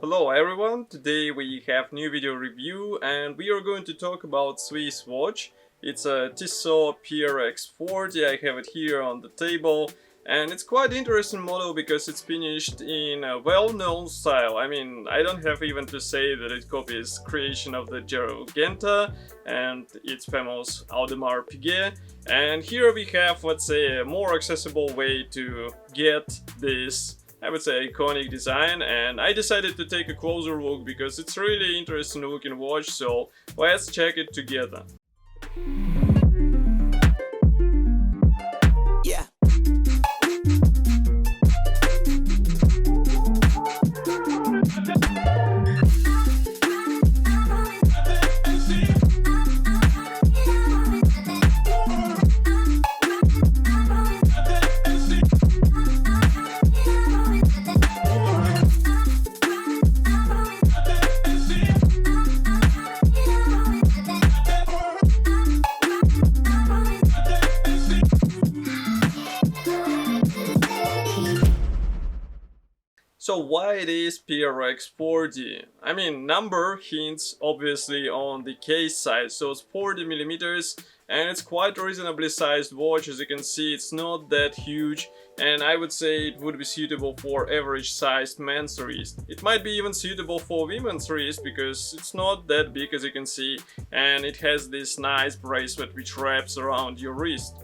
Hello everyone, today we have new video review and we are going to talk about Swiss watch. It's a Tissot PRX40, I have it here on the table and it's quite interesting model because it's finished in a well-known style. I mean, I don't have even to say that it copies creation of the Gerald Genta and its famous Audemars Piguet. And here we have, let's say, a more accessible way to get this, I would say, iconic design, and I decided to take a closer look because it's really interesting looking watch, so let's check it together. Yeah. So why it is PRX40? I mean, number hints obviously on the case size, so it's 40 millimeters and it's quite reasonably sized watch. As you can see, it's not that huge, and I would say it would be suitable for average sized men's wrist. It might be even suitable for women's wrist because it's not that big, as you can see, and it has this nice bracelet which wraps around your wrist.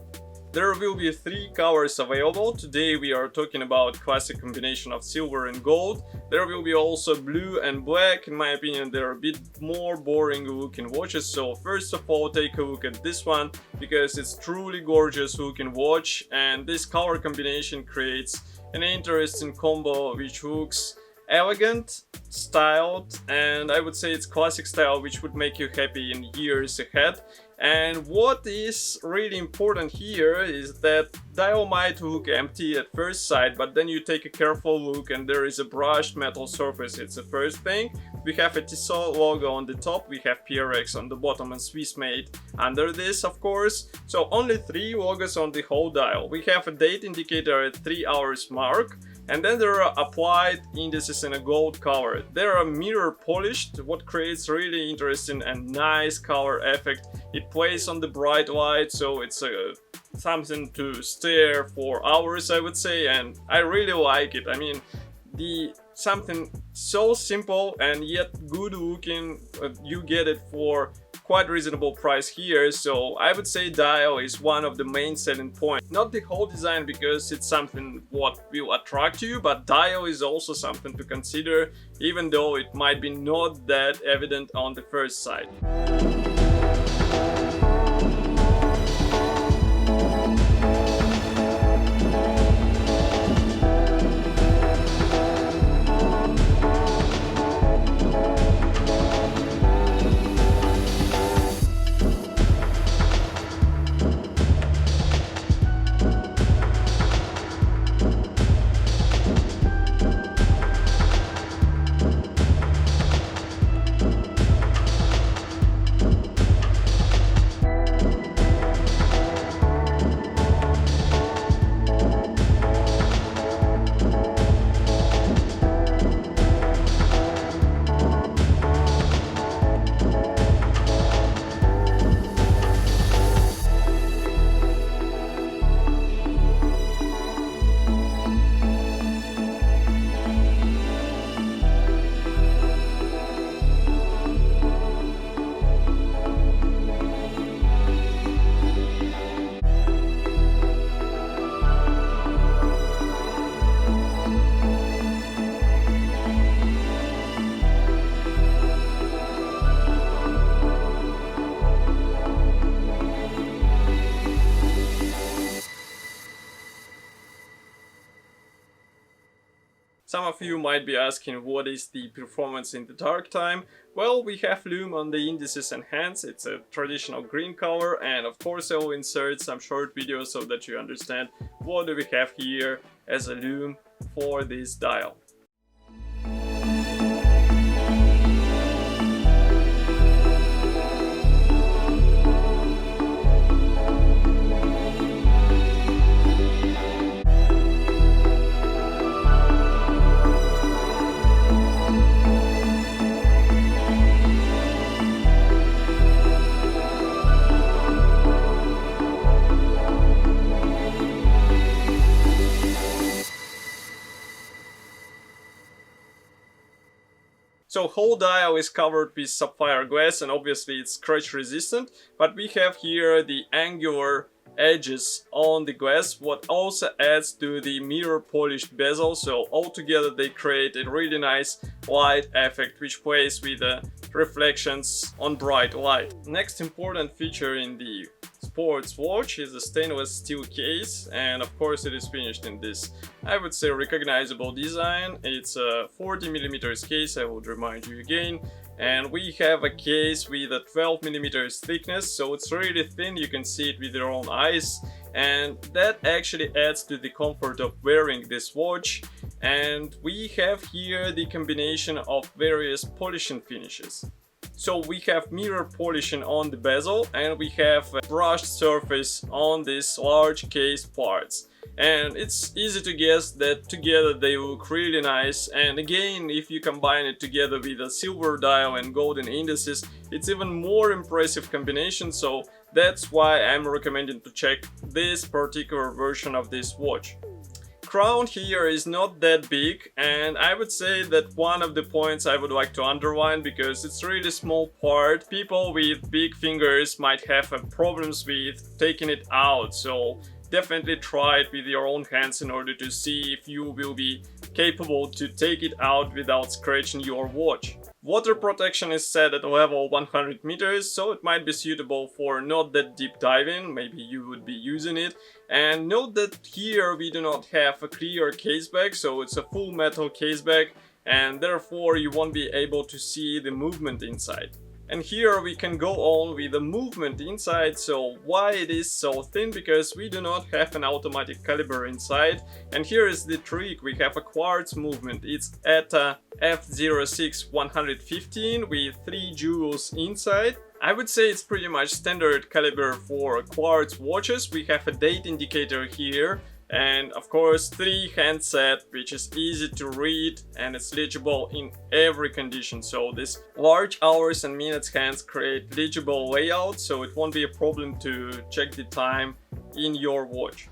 There will be 3 colors available. Today we are talking about classic combination of silver and gold. There will be also blue and black. In my opinion, they're a bit more boring looking watches. So first of all, take a look at this one because it's truly gorgeous looking watch, and this color combination creates an interesting combo which looks elegant, styled, and I would say it's classic style which would make you happy in years ahead. And what is really important here is that dial might look empty at first sight, but then you take a careful look and there is a brushed metal surface. It's the first thing. We have a Tissot logo on the top, we have PRX on the bottom and Swiss made under this, of course. So only 3 logos on the whole dial. We have a date indicator at 3 hours mark. And then there are applied indices in a gold color. They are mirror polished, what creates really interesting and nice color effect. It plays on the bright light, so it's something to stare for hours, I would say, and I really like it. I mean, something so simple and yet good looking, you get it for quite reasonable price here, so I would say dial is one of the main selling points. Not the whole design because it's something what will attract you, but dial is also something to consider, even though it might be not that evident on the first sight. Some of you might be asking what is the performance in the dark time. Well, we have lume on the indices and hands. It's a traditional green color, and of course I will insert some short videos so that you understand what do we have here as a lume for this dial. So whole dial is covered with sapphire glass, and obviously it's scratch resistant, but we have here the angular edges on the glass, what also adds to the mirror polished bezel, so altogether they create a really nice light effect which plays with the reflections on bright light. Next important feature in the sports watch is the stainless steel case, and of course it is finished in this, I would say, recognizable design. It's a 40mm case, I would remind you again, and we have a case with a 12mm thickness, so it's really thin, you can see it with your own eyes, and that actually adds to the comfort of wearing this watch. And we have here the combination of various polishing finishes. So we have mirror polishing on the bezel, and we have a brushed surface on these large case parts. And it's easy to guess that together they look really nice, and again, if you combine it together with a silver dial and golden indices, it's even more impressive combination, so that's why I'm recommending to check this particular version of this watch. Crown here is not that big, and I would say that one of the points I would like to underline, because it's really small part. People with big fingers might have problems with taking it out, so definitely try it with your own hands in order to see if you will be capable to take it out without scratching your watch. Water protection is set at level 100 meters, so it might be suitable for not that deep diving, maybe you would be using it. And note that here we do not have a clear case back, so it's a full metal case back, and therefore you won't be able to see the movement inside. And here we can go on with the movement inside. So why it is so thin? Because we do not have an automatic caliber inside. And here is the trick, we have a quartz movement. It's at a F06 115 with 3 jewels inside. I would say it's pretty much standard caliber for quartz watches. We have a date indicator here, and of course 3 handset, which is easy to read and it's legible in every condition. So this large hours and minutes hands create legible layout, so it won't be a problem to check the time in your watch.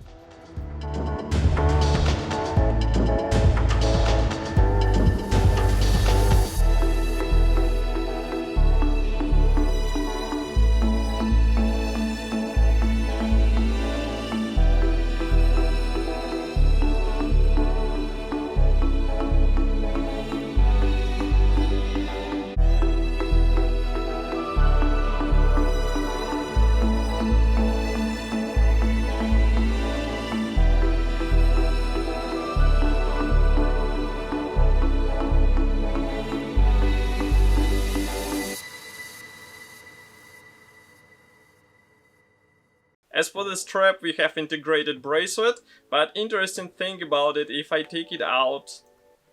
As for the strap, we have integrated bracelet, but interesting thing about it, if I take it out,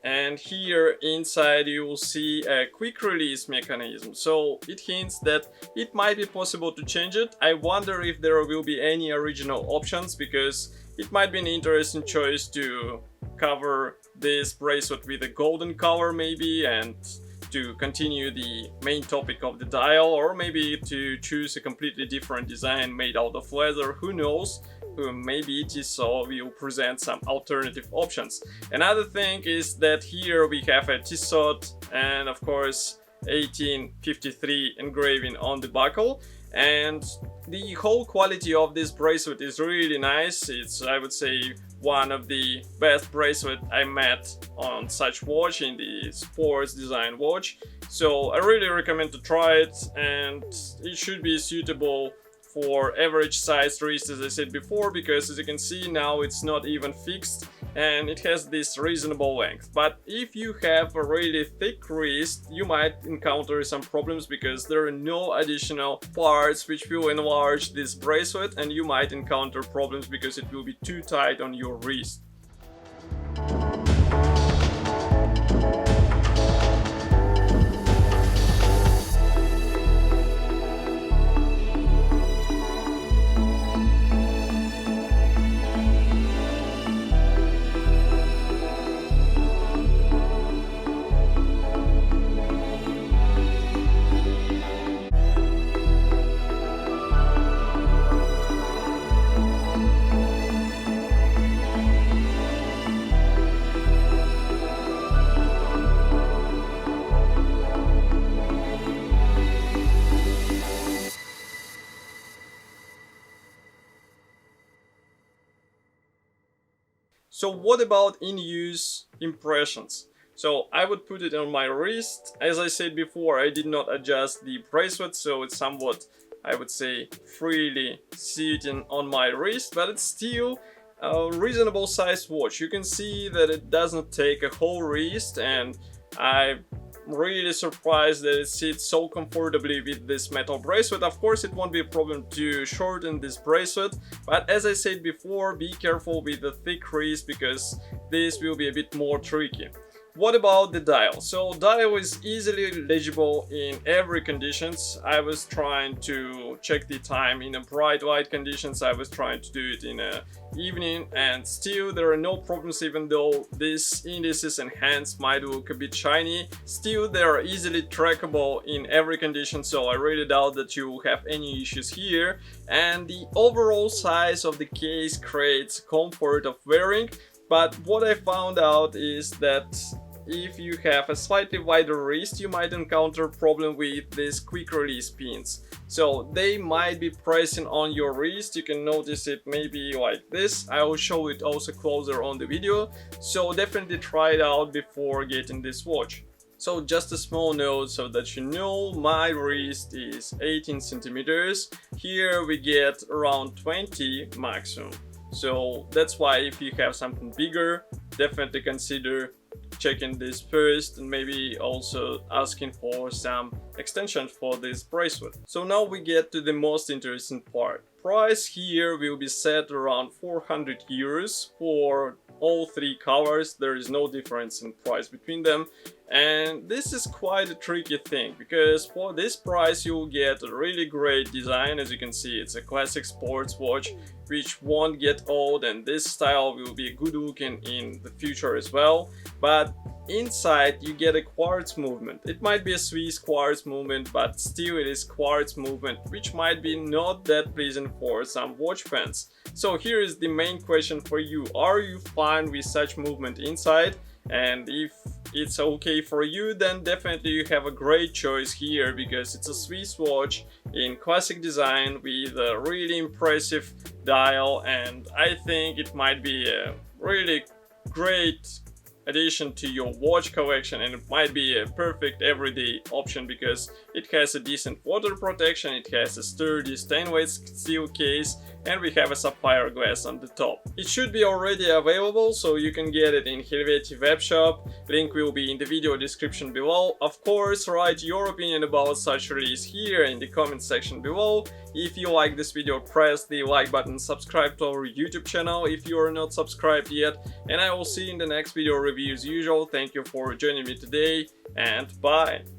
and here inside you will see a quick release mechanism, so it hints that it might be possible to change it. I wonder if there will be any original options, because it might be an interesting choice to cover this bracelet with a golden color maybe, and to continue the main topic of the dial, or maybe to choose a completely different design made out of leather, who knows. Maybe Tissot will present some alternative options. Another thing is that here we have a Tissot and of course 1853 engraving on the buckle, and the whole quality of this bracelet is really nice. It's, I would say, one of the best bracelet I met on such watch, in the sports design watch. So I really recommend to try it, and it should be suitable for average sized wrist, as I said before, because as you can see now it's not even fixed and it has this reasonable length. But if you have a really thick wrist, you might encounter some problems, because there are no additional parts which will enlarge this bracelet, and you might encounter problems because it will be too tight on your wrist. So what about in-use impressions? So I would put it on my wrist. As I said before, I did not adjust the bracelet, so it's somewhat, I would say, freely sitting on my wrist, but it's still a reasonable sized watch. You can see that it doesn't take a whole wrist, and I'm really surprised that it sits so comfortably with this metal bracelet. Of course, it won't be a problem to shorten this bracelet, but as I said before, be careful with the thick wrist because this will be a bit more tricky. What about the dial? So dial is easily legible in every conditions. I was trying to check the time in a bright light conditions. I was trying to do it in a evening, and still there are no problems. Even though these indices and hands might look a bit shiny, still they are easily trackable in every condition, so I really doubt that you will have any issues here. And the overall size of the case creates comfort of wearing, but what I found out is that if you have a slightly wider wrist, you might encounter problem with these quick release pins. So they might be pressing on your wrist. You can notice it maybe like this. I will show it also closer on the video. So definitely try it out before getting this watch. So just a small note so that you know, my wrist is 18 centimeters. Here we get around 20 maximum. So that's why if you have something bigger, definitely consider checking this first and maybe also asking for some extension for this bracelet. So now we get to the most interesting part. Price here will be set around 400 euros for all three colors. There is no difference in price between them, and this is quite a tricky thing because for this price you will get a really great design. As you can see, it's a classic sports watch which won't get old, and this style will be good looking in the future as well. But inside you get a quartz movement. It might be a Swiss quartz movement, but still it is quartz movement, which might be not that pleasant for some watch fans. So here is the main question for you. Are you fine with such movement inside? And if it's okay for you, then definitely you have a great choice here because it's a Swiss watch in classic design with a really impressive dial, and I think it might be a really great addition to your watch collection, and it might be a perfect everyday option because it has a decent water protection, it has a sturdy stainless steel case, and we have a sapphire glass on the top. It should be already available, so you can get it in Helvetii web shop. Link will be in the video description below. Of course, write your opinion about such release here in the comment section below. If you like this video, press the like button, subscribe to our YouTube channel if you are not subscribed yet, and I will see you in the next video review as usual. Thank you for joining me today, and bye!